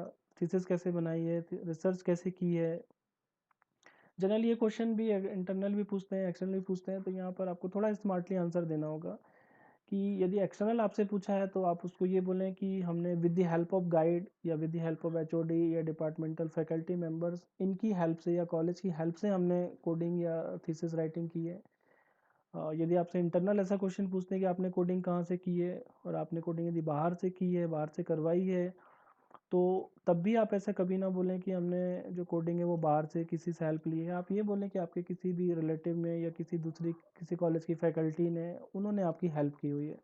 S1: थीसिस कैसे बनाई है, रिसर्च कैसे की है। जनरली ये क्वेश्चन भी इंटरनल भी पूछते हैं, एक्सटर्नल भी पूछते हैं, तो यहाँ पर आपको थोड़ा स्मार्टली आंसर देना होगा कि यदि एक्सटर्नल आपसे पूछा है तो आप उसको ये बोलें कि हमने with the help of guide, या with the help of HOD या डिपार्टमेंटल फैकल्टी मेंबर्स, इनकी हेल्प से या कॉलेज की हेल्प से हमने कोडिंग या थीसिस राइटिंग की है। यदि आपसे इंटरनल ऐसा क्वेश्चन पूछते हैं कि आपने कोडिंग कहाँ से की है, और आपने कोडिंग यदि बाहर से की है, बाहर से करवाई है, तो तब भी आप ऐसा कभी ना बोलें कि हमने जो कोडिंग है वो बाहर से किसी से हेल्प ली है। आप ये बोलें कि आपके किसी भी रिलेटिव ने, या किसी कॉलेज की फैकल्टी ने, उन्होंने आपकी हेल्प की हुई है।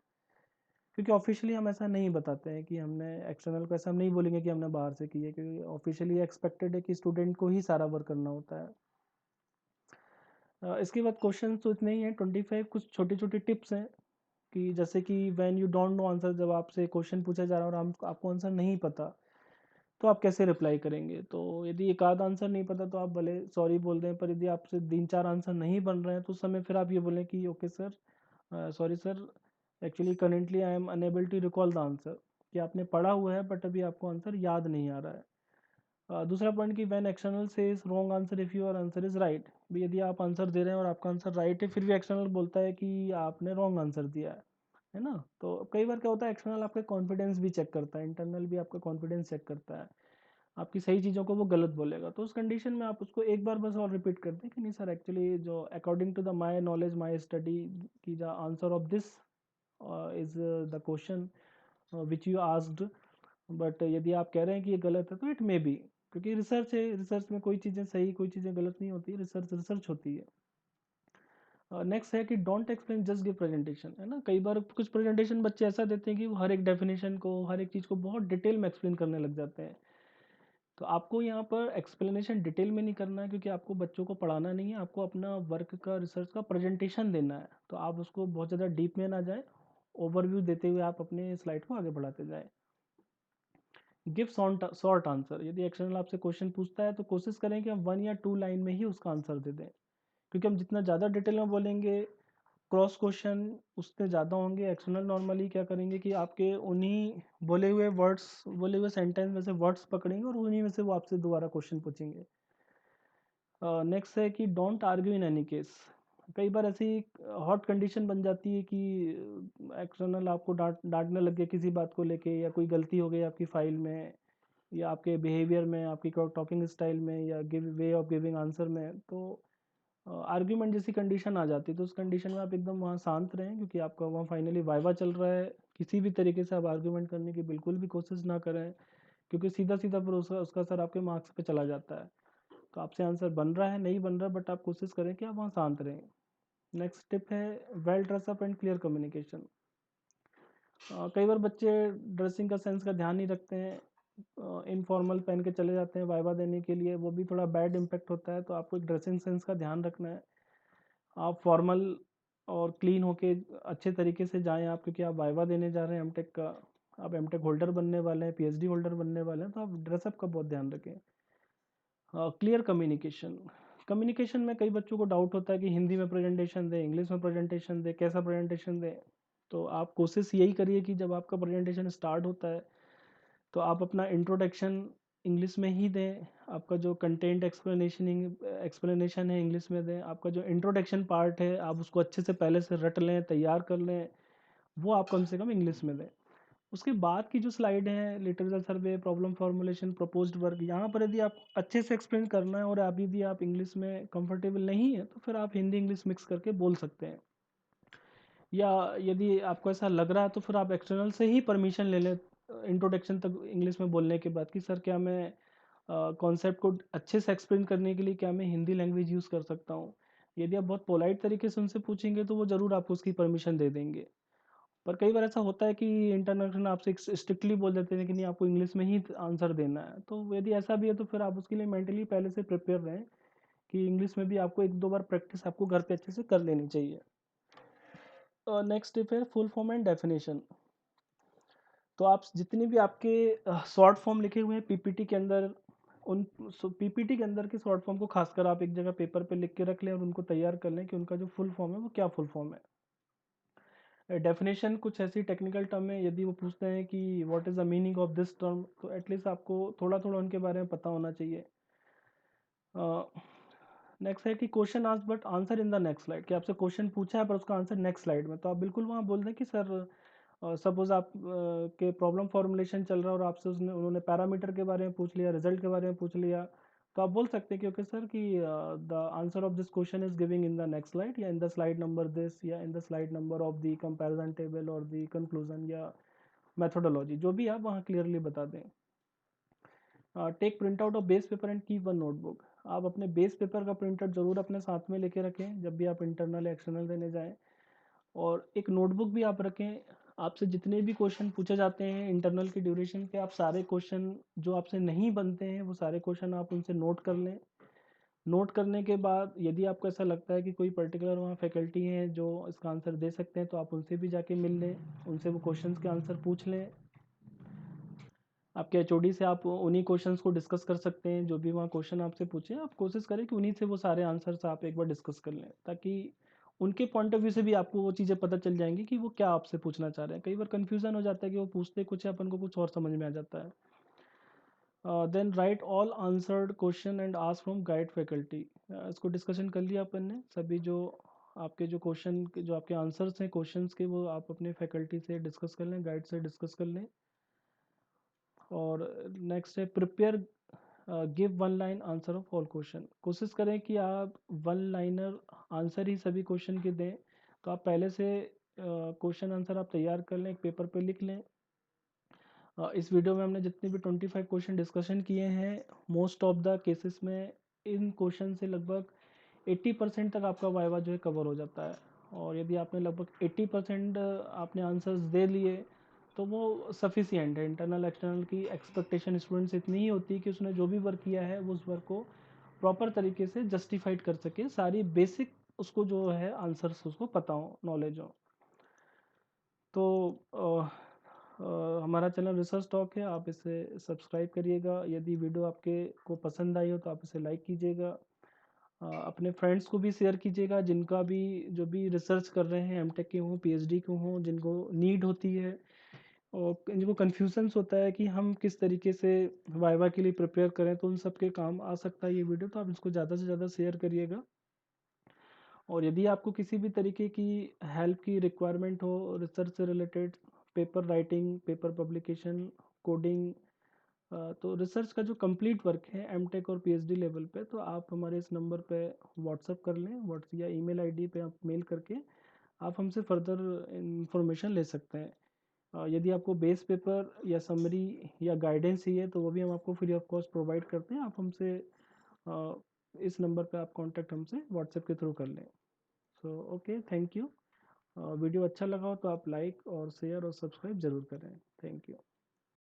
S1: क्योंकि ऑफिशियली हम ऐसा नहीं बताते हैं कि हमने, एक्सटर्नल को ऐसा हम नहीं बोलेंगे कि हमने बाहर से की है, क्योंकि ऑफिशियली एक्सपेक्टेड है कि स्टूडेंट को ही सारा वर्क करना होता है। इसके बाद क्वेश्चन तो इतने ही हैं 25। कुछ छोटी छोटी टिप्स हैं कि जैसे कि when you don't know answer, जब आपसे क्वेश्चन पूछा जा रहा है और आपको आंसर नहीं पता, तो आप कैसे रिप्लाई करेंगे। तो यदि एक आध आंसर नहीं पता तो आप भले सॉरी बोल दें, पर यदि आपसे 3-4 आंसर नहीं बन रहे हैं तो उस समय फिर आप ये बोलें कि okay sir, sorry sir, actually currently I am unable to recall the answer, कि आपने पढ़ा हुआ है बट अभी आपको आंसर याद नहीं आ रहा है। दूसरा पॉइंट कि when external says wrong answer if your answer is right, भी यदि आप आंसर दे रहे हैं और आपका आंसर राइट है, फिर भी एक्सटर्नल बोलता है कि आपने रॉन्ग आंसर दिया है ना। तो कई बार क्या होता है, एक्सटर्नल आपका कॉन्फिडेंस भी चेक करता है, इंटरनल भी आपका कॉन्फिडेंस चेक करता है, आपकी सही चीज़ों को वो गलत बोलेगा। तो उस कंडीशन में आप उसको एक बार बस और रिपीट कर दें कि नहीं सर, एक्चुअली जो according to the my knowledge, my study, की the answer of this is the question which you asked, but यदि आप कह रहे हैं कि ये गलत है तो इट मे बी, क्योंकि रिसर्च है, रिसर्च में कोई चीज़ें सही कोई चीज़ें गलत नहीं होती, रिसर्च रिसर्च होती है। नेक्स्ट है कि don't explain just give presentation, है ना। कई बार कुछ प्रेजेंटेशन बच्चे ऐसा देते हैं कि वो हर एक डेफिनेशन को, हर एक चीज़ को बहुत डिटेल में एक्सप्लेन करने लग जाते हैं। तो आपको यहाँ पर एक्सप्लेनेशन डिटेल में नहीं करना है, क्योंकि आपको बच्चों को पढ़ाना नहीं है, आपको अपना वर्क का, रिसर्च का प्रेजेंटेशन देना है। तो आप उसको बहुत ज़्यादा डीप में ना जाए, ओवरव्यू देते हुए आप अपने स्लाइड को आगे बढ़ाते जाए। गिव शॉर्ट आंसर, यदि एक्सटर्नल आपसे क्वेश्चन पूछता है तो कोशिश करें कि हम 1 या 2 लाइन में ही उसका आंसर दे दें, क्योंकि हम जितना ज़्यादा डिटेल में बोलेंगे, क्रॉस क्वेश्चन उतने ज़्यादा होंगे। एक्सटर्नल नॉर्मली क्या करेंगे कि आपके उन्हीं बोले हुए वर्ड्स, बोले हुए सेंटेंस में से वर्ड्स पकड़ेंगे और उन्हीं में से वो आपसे दोबारा क्वेश्चन पूछेंगे। नेक्स्ट है कि don't argue in any case. कई बार ऐसी हॉट कंडीशन बन जाती है कि एक्सटर्नल आपको डांटने लग गए किसी बात को लेके, या कोई गलती हो गई आपकी फाइल में, या आपके बिहेवियर में, आपकी टॉकिंग स्टाइल में, या give way of giving answer में, तो आर्ग्यूमेंट जैसी कंडीशन आ जाती है। तो उस कंडीशन में आप एकदम वहाँ शांत रहें, क्योंकि आपका वहाँ फाइनली वाइवा चल रहा है। किसी भी तरीके से आप आर्ग्यूमेंट करने की बिल्कुल भी कोशिश ना करें, क्योंकि सीधा सीधा फिर उसका उसका असर आपके मार्क्स पे चला जाता है। तो आपसे आंसर बन रहा है नहीं बन रहा, बट आप कोशिश करें कि आप वहाँ शांत रहें। नेक्स्ट टिप है well dress up and clear communication. कई बार बच्चे ड्रेसिंग का सेंस का ध्यान नहीं रखते हैं, इनफॉर्मल पहन के चले जाते हैं वाइवा देने के लिए, वो भी थोड़ा बैड इम्पैक्ट होता है। तो आपको एक ड्रेसिंग सेंस का ध्यान रखना है, आप फॉर्मल और क्लीन होके अच्छे तरीके से जाएं आप, क्योंकि आप वाइवा देने जा रहे हैं एमटेक का, आप एमटेक होल्डर बनने वाले हैं, पीएचडी होल्डर बनने वाले हैं, तो आप ड्रेसअप का बहुत ध्यान रखें। क्लियर कम्युनिकेशन, कम्युनिकेशन में कई बच्चों को डाउट होता है कि हिंदी में प्रेजेंटेशन दे, इंग्लिश में प्रेजेंटेशन दे, कैसा प्रेजेंटेशन दे। तो आप कोशिश यही करिए कि जब आपका प्रेजेंटेशन स्टार्ट होता है तो आप अपना इंट्रोडक्शन इंग्लिश में ही दें, आपका जो कंटेंट एक्सप्लेनेशन है इंग्लिश में दें, आपका जो इंट्रोडक्शन पार्ट है आप उसको अच्छे से पहले से रट लें, तैयार कर लें, वो आप कम से कम इंग्लिश में दें। उसके बाद की जो स्लाइड है, लिटरेचर सर्वे, प्रॉब्लम फॉर्मुलेशन, प्रपोज्ड वर्क, यहाँ पर यदि आप अच्छे से एक्सप्लेन करना है और अभी भी आप इंग्लिश में कंफर्टेबल नहीं है तो फिर आप हिंदी इंग्लिश मिक्स करके बोल सकते हैं। या यदि आपको ऐसा लग रहा है तो फिर आप एक्सटर्नल से ही परमिशन ले लें इंट्रोडक्शन तक इंग्लिश में बोलने के बाद कि सर क्या मैं कॉन्सेप्ट को अच्छे से एक्सप्लेन करने के लिए क्या मैं हिंदी लैंग्वेज यूज़ कर सकता हूँ। यदि आप बहुत पोलाइट तरीके से उनसे पूछेंगे तो वो ज़रूर आपको उसकी परमिशन दे देंगे। पर कई बार ऐसा होता है कि इंटरनेशनल आपसे स्ट्रिक्टली बोल देते हैं कि नहीं आपको इंग्लिश में ही आंसर देना है। तो यदि ऐसा भी है तो फिर आप उसके लिए मेंटली पहले से प्रिपेयर रहें कि इंग्लिश में भी आपको एक दो बार प्रैक्टिस आपको घर पे अच्छे से कर लेनी चाहिए। नेक्स्ट टिप है फुल फॉर्म एंड डेफिनेशन। तो आप जितने भी आपके शॉर्ट फॉर्म लिखे हुए हैं पीपीटी के अंदर, उन पीपीटी के अंदर के शॉर्ट फॉर्म को खासकर आप एक जगह पेपर पे लिख के रख लें और उनको तैयार कर लें कि उनका जो फुल फॉर्म है वो क्या फुल फॉर्म है। डेफिनेशन कुछ ऐसी टेक्निकल टर्म है, यदि वो पूछते हैं कि what is the meaning of this term तो एटलीस्ट आपको थोड़ा थोड़ा उनके बारे में पता होना चाहिए। नेक्स्ट है कि question ask but answer in the next slide, कि आपसे क्वेश्चन पूछा है पर उसका आंसर नेक्स्ट स्लाइड में, तो आप बिल्कुल वहाँ बोल दें कि सर सपोज आप के प्रॉब्लम फॉर्मुलेशन चल रहा है और आपसे उसने उन्होंने पैरामीटर के बारे में पूछ लिया, रिजल्ट के बारे में पूछ लिया, तो आप बोल सकते हैं कि ओके सर कि the answer of this question is giving in the next slide या in the slide number this या in the slide number of the comparison table और द कंक्लूजन या मेथोडोलॉजी, जो भी आप वहाँ क्लियरली बता दें। Take print out of base paper and keep one notebook. आप अपने बेस पेपर का प्रिंट आउट जरूर अपने साथ में लेके रखें जब भी आप इंटरनल या एक्सटर्नल देने जाएं, और एक नोटबुक भी आप रखें। आपसे जितने भी क्वेश्चन पूछे जाते हैं इंटरनल की ड्यूरेशन पे, आप सारे क्वेश्चन जो आपसे नहीं बनते हैं वो सारे क्वेश्चन आप उनसे नोट कर लें। नोट करने के बाद यदि आपको ऐसा लगता है कि कोई पर्टिकुलर वहाँ फैकल्टी हैं जो इसका आंसर दे सकते हैं तो आप उनसे भी जाके मिल लें, उनसे वो क्वेश्चंस के आंसर पूछ लें। आपके एचओडी से आप उन्हीं क्वेश्चंस को डिस्कस कर सकते हैं, जो भी वहाँ क्वेश्चन आपसे पूछे आप कोशिश करें कि उन्हीं से वो सारे आंसर्स आप एक बार डिस्कस कर लें, ताकि उनके पॉइंट ऑफ व्यू से भी आपको वो चीज़ें पता चल जाएंगी कि वो क्या आपसे पूछना चाह रहे हैं। कई बार कन्फ्यूज़न हो जाता है कि वो पूछते कुछ है अपन को कुछ और समझ में आ जाता है। Then write all answered question and ask from guide faculty. इसको डिस्कशन कर लिया अपन ने, सभी जो आपके जो क्वेश्चन जो आपके आंसर्स हैं क्वेश्चंस के वो आप अपने फैकल्टी से डिस्कस कर लें, गाइड से डिस्कस कर लें। और नेक्स्ट है prepare give one line answer of all question. कोशिश करें कि आप वन लाइनर आंसर ही सभी क्वेश्चन के दें। तो आप पहले से क्वेश्चन आंसर आप तैयार कर लें, एक पेपर पे लिख लें। इस वीडियो में हमने जितने भी 25 क्वेश्चन डिस्कशन किए हैं, मोस्ट ऑफ द केसेस में इन क्वेश्चन से लगभग 80% तक आपका वाइवा जो है कवर हो जाता है। और यदि आपने लगभग 80% आपने आंसर्स दे लिए तो वो सफिशियंट है। इंटरनल एक्सटर्नल की एक्सपेक्टेशन स्टूडेंट से इतनी ही होती है कि उसने जो भी वर्क किया है वो उस वर्क को प्रॉपर तरीके से जस्टिफाइड कर सके, सारी बेसिक उसको जो है आंसर्स उसको पता हो, नॉलेज हो। तो हमारा चैनल रिसर्च टॉक है, आप इसे सब्सक्राइब करिएगा। यदि वीडियो आपके को पसंद आई हो तो आप इसे लाइक कीजिएगा। अपने फ्रेंड्स को भी शेयर कीजिएगा जिनका भी जो भी रिसर्च कर रहे हैं, एमटेक के हों, पीएचडी के हों, जिनको नीड होती है और जिनको कन्फ्यूजन्स होता है कि हम किस तरीके से वाइवा के लिए प्रिपेयर करें, तो उन सब के काम आ सकता है ये वीडियो। तो आप इसको ज़्यादा से ज़्यादा शेयर करिएगा। और यदि आपको किसी भी तरीके की हेल्प की रिक्वायरमेंट हो रिसर्च से related, paper writing, paper publication, coding, तो रिसर्च का जो कंप्लीट वर्क है एमटेक और पीएचडी लेवल पे, तो आप हमारे इस नंबर पे व्हाट्सअप कर लें, व्हाट्स या ईमेल आईडी पे आप मेल करके आप हमसे फर्दर इंफॉर्मेशन ले सकते हैं। यदि आपको बेस पेपर या समरी या गाइडेंस चाहिए तो वो भी हम आपको फ्री ऑफ कॉस्ट प्रोवाइड करते हैं। आप हमसे इस नंबर पे आप कांटेक्ट हमसे व्हाट्सएप के थ्रू कर लें। So okay, thank you. Video अच्छा लगा हो तो आप लाइक और शेयर और सब्सक्राइब ज़रूर करें। Thank you.